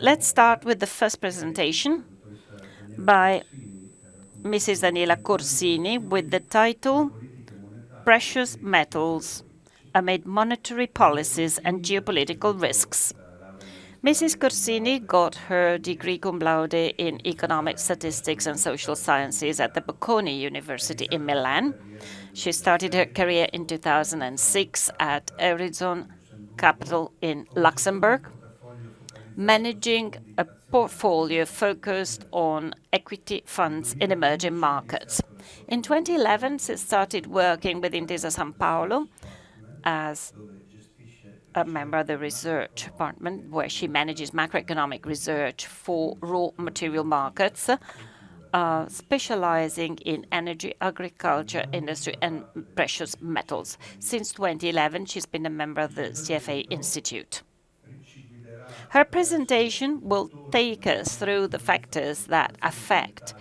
Let's start with the first presentation by Mrs. Daniela Corsini with the title Precious Metals Amid Monetary Policies and Geopolitical Risks. Mrs. Corsini got her degree cum laude in Economic Statistics and Social Sciences at the Bocconi University in Milan. She started her career in 2006 at Horizon Capital in Luxembourg, managing a portfolio focused on equity funds in emerging markets. In 2011, she started working with Intesa Sanpaolo as a member of the research department, where she manages macroeconomic research for raw material markets, specializing in energy, agriculture, industry, and precious metals. Since 2011, she's been a member of the CFA Institute. Her presentation will take us through the factors that affect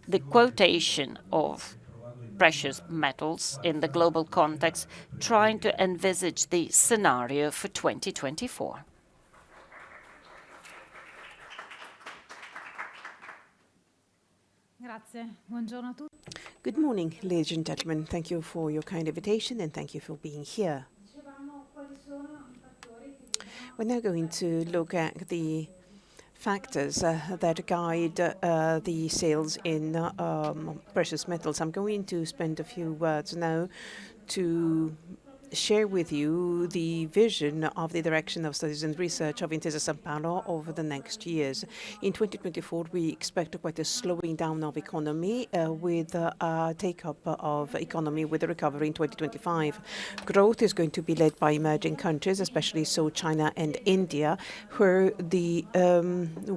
the quotation of precious metals in the global context, trying to envisage the scenario for 2024. Good morning, ladies and gentlemen. Thank you for your kind invitation and thank you for being here. We're now going to look at the factors that guide the sales in precious metals. I'm going to spend a few words now to share with you the vision of the Direction of Studies and Research of Intesa Sanpaolo over the next years. In 2024, we expect quite a slowing down of economy with a take-up of economy with a recovery in 2025. Growth is going to be led by emerging countries, especially so China and India, where the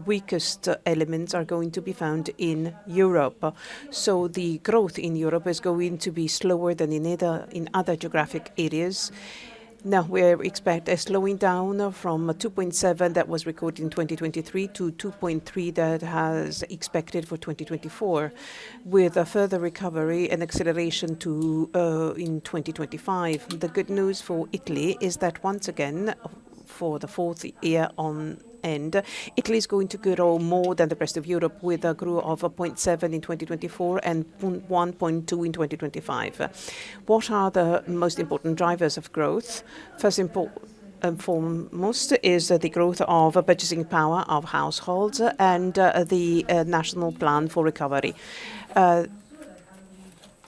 weakest elements are going to be found in Europe. So the growth in Europe is going to be slower than in other geographic areas. Now we expect a slowing down from 2.7 that was recorded in 2023 to 2.3 that has expected for 2024, with a further recovery and acceleration to in 2025. The good news for Italy is that once again, for the fourth year on end, Italy is going to grow more than the rest of Europe, with a growth of 0.7 in 2024 and 1.2 in 2025. What are the most important drivers of growth? First and foremost is the growth of purchasing power of households and the National Plan for Recovery.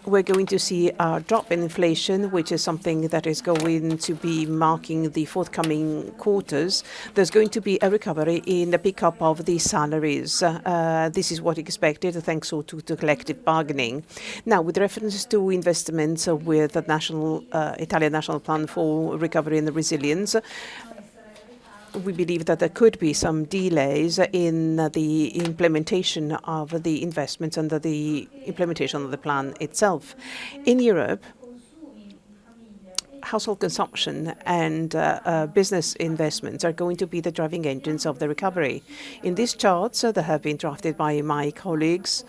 We're going to see a drop in inflation, which is something that is going to be marking the forthcoming quarters. There's going to be a recovery in the pickup of the salaries. This is what expected, thanks to collective bargaining. Now, with reference to investments with the Italian National Plan for Recovery and Resilience, we believe that there could be some delays in the implementation of the investments under the implementation of the plan itself. In Europe, household consumption and business investments are going to be the driving engines of the recovery. In these charts that have been drafted by my colleagues,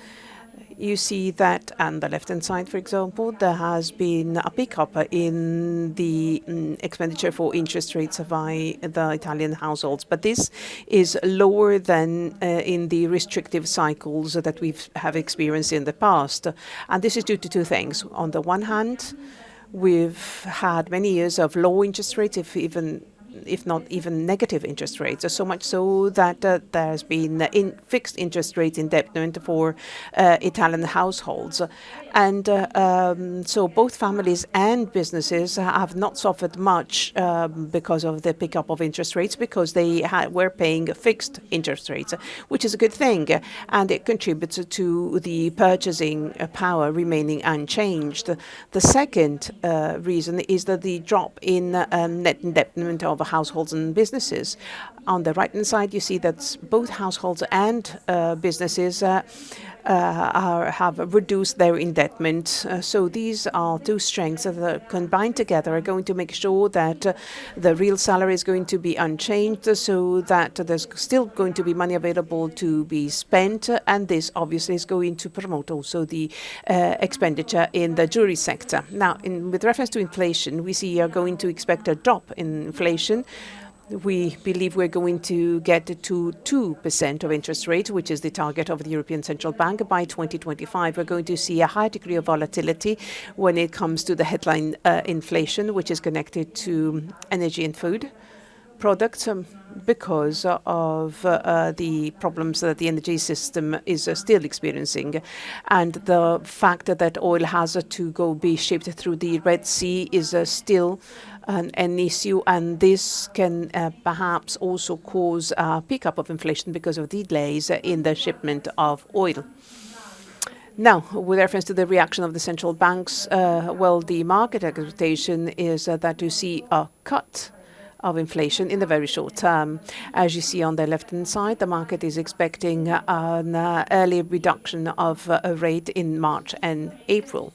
you see that on the left-hand side, for example, there has been a pickup in the expenditure for interest rates by the Italian households. But this is lower than in the restrictive cycles that we have experienced in the past. And this is due to two things. On the one hand, we've had many years of low interest rates, if not even negative interest rates, so much so that there's been fixed interest rate indebtedness for Italian households. And so both families and businesses have not suffered much because of the pickup of interest rates, because they were paying fixed interest rates, which is a good thing. And it contributes to the purchasing power remaining unchanged. The second reason is that the drop in net indebtedness of households and businesses. On the right-hand side, you see that both households and businesses have reduced their indebtedness. So these are two strengths that combined together are going to make sure that the real salary is going to be unchanged, so that there's still going to be money available to be spent, and this obviously is going to promote also the expenditure in the jewelry sector. Now, with reference to inflation, we are going to expect a drop in inflation We believe we're going to get to 2% of interest rate, which is the target of the European Central Bank. By 2025, we're going to see a high degree of volatility when it comes to the headline inflation, which is connected to energy and food products, because of the problems that the energy system is still experiencing. And the fact that oil has to be shipped through the Red Sea is still an issue, and this can perhaps also cause a pickup of inflation because of delays in the shipment of oil. Now, with reference to the reaction of the central banks, well, the market expectation is that you see a cut of inflation in the very short term. As you see on the left-hand side, the market is expecting an early reduction of a rate in March and April.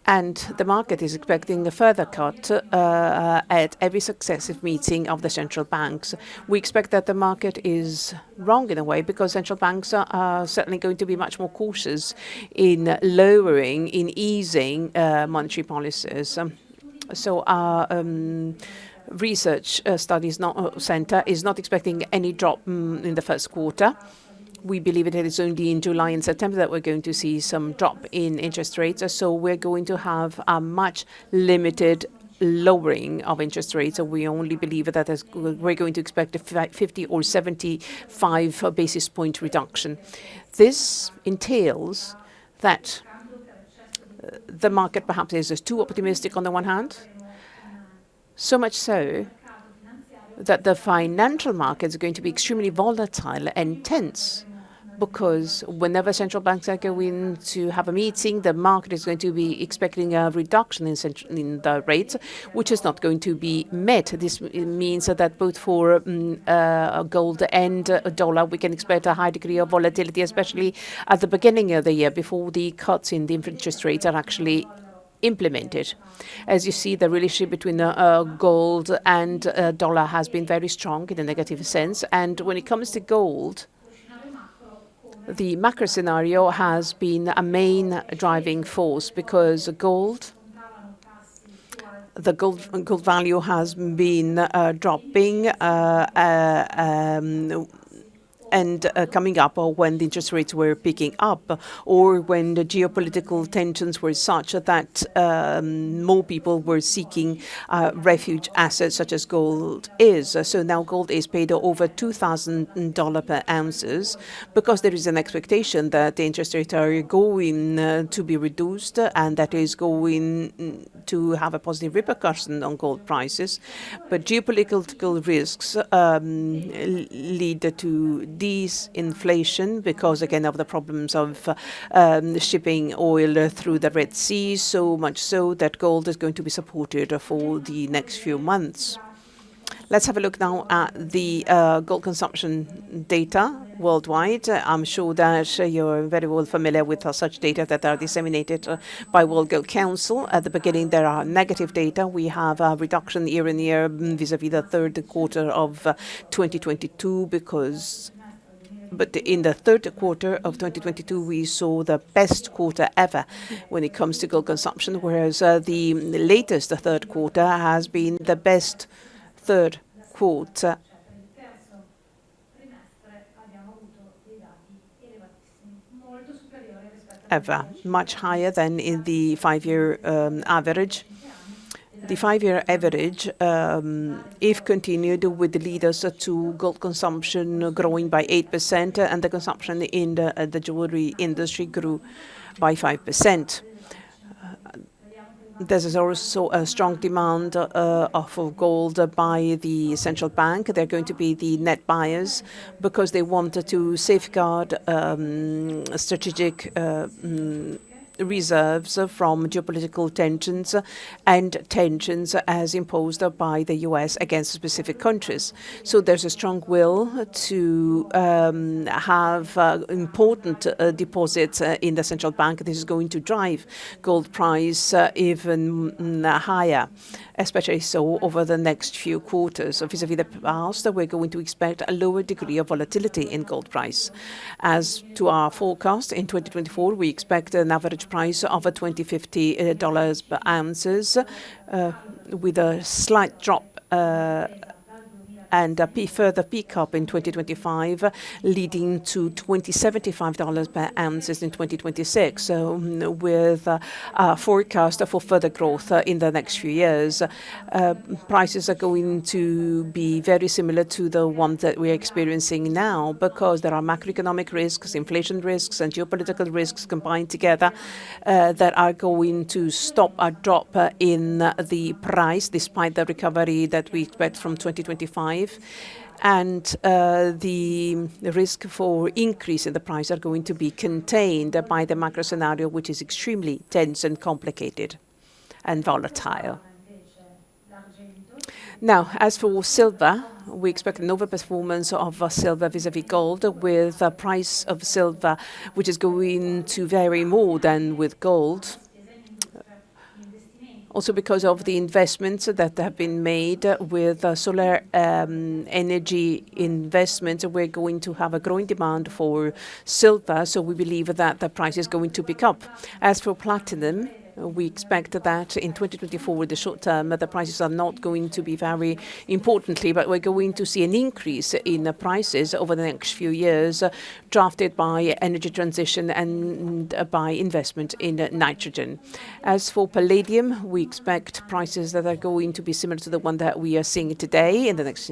And the market is expecting a further cut at every successive meeting of the central banks. We expect that the market is wrong in a way, because central banks are certainly going to be much more cautious in lowering, in easing monetary policies. So our research studies center is not expecting any drop in the first quarter. We believe that it is only in July and September that we're going to see some drop in interest rates. So we're going to have a much limited lowering of interest rates. So we only believe that we're going to expect a 50 or 75 basis point reduction. This entails that the market perhaps is too optimistic on the one hand, so much so that the financial markets are going to be extremely volatile and tense, because whenever central banks are going to have a meeting, the market is going to be expecting a reduction in the rates, which is not going to be met. This means that both for gold and dollar, we can expect a high degree of volatility, especially at the beginning of the year, before the cuts in the interest rates are actually implemented. As you see, the relationship between gold and dollar has been very strong in a negative sense. And when it comes to gold, the macro scenario has been a main driving force, because the gold value has been dropping and coming up when the interest rates were picking up, or when the geopolitical tensions were such that more people were seeking refuge assets such as gold is. So now gold is paid over $2,000 per ounces, because there is an expectation that the interest rates are going to be reduced, and that is going to have a positive repercussion on gold prices. But geopolitical risks lead to disinflation because, again, of the problems of shipping oil through the Red Sea, so much so that gold is going to be supported for the next few months. Let's have a look now at the gold consumption data worldwide. I'm sure that you're very well familiar with such data that are disseminated by World Gold Council. At the beginning, there are negative data. We have a reduction year on year vis-a-vis the third quarter of 2022, but in the third quarter of 2022, we saw the best quarter ever when it comes to gold consumption, whereas the latest third quarter has been the best third quarter ever, much higher than in the 5-year average. The 5-year average, if continued, would lead us to gold consumption growing by 8%, and the consumption in the jewelry industry grew by 5%. There's also a strong demand of gold by the central bank. They're going to be the net buyers because they want to safeguard strategic reserves from geopolitical tensions and tensions as imposed by the US against specific countries. So there's a strong will to have important deposits in the central bank. This is going to drive gold price even higher, especially so over the next few quarters. So vis-a-vis the past, we're going to expect a lower degree of volatility in gold price. As to our forecast, in 2024, we expect an average price of $2,050 per ounces, with a slight drop and a further peak up in 2025, leading to $75 per ounce in 2026, with a forecast for further growth in the next few years. Prices are going to be very similar to the ones that we're experiencing now because there are macroeconomic risks, inflation risks, and geopolitical risks combined together that are going to stop a drop in the price despite the recovery that we expect from 2025. And the risk for increase in the price are going to be contained by the macro scenario, which is extremely tense and complicated and volatile. Now, as for silver, we expect an overperformance of silver vis-à-vis gold, with a price of silver which is going to vary more than with gold. Also because of the investments that have been made with solar energy investments, we're going to have a growing demand for silver, so we believe that the price is going to pick up. As for platinum, we expect that in 2024, in the short term, the prices are not going to be very importantly, but we're going to see an increase in the prices over the next few years, drafted by energy transition and by investment in nitrogen. As for palladium, we expect prices that are going to be similar to the one that we are seeing today in the next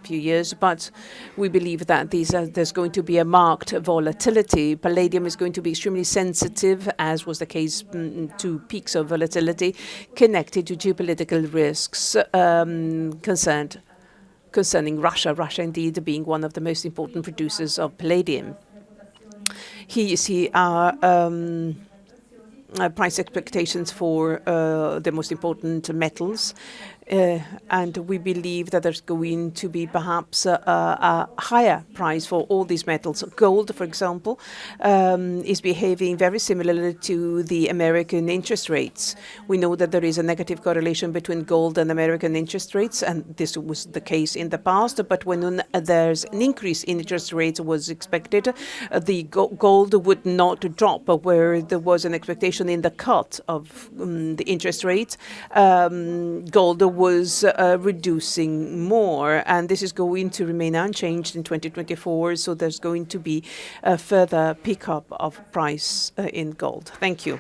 few years, but we believe that there's going to be a marked volatility. Palladium is going to be extremely sensitive, as was the case to peaks of volatility connected to geopolitical risks concerning Russia. Russia, indeed, being one of the most important producers of palladium. Here you see our price expectations for the most important metals. And we believe that there's going to be perhaps a higher price for all these metals. Gold, for example, is behaving very similarly to the American interest rates. We know that there is a negative correlation between gold and American interest rates, and this was the case in the past. But when there's an increase in interest rates was expected, the gold would not drop, where there was an expectation in the cut of the interest rates. Gold was reducing more, and this is going to remain unchanged in 2024, so there's going to be a further pickup of price in gold. Thank you.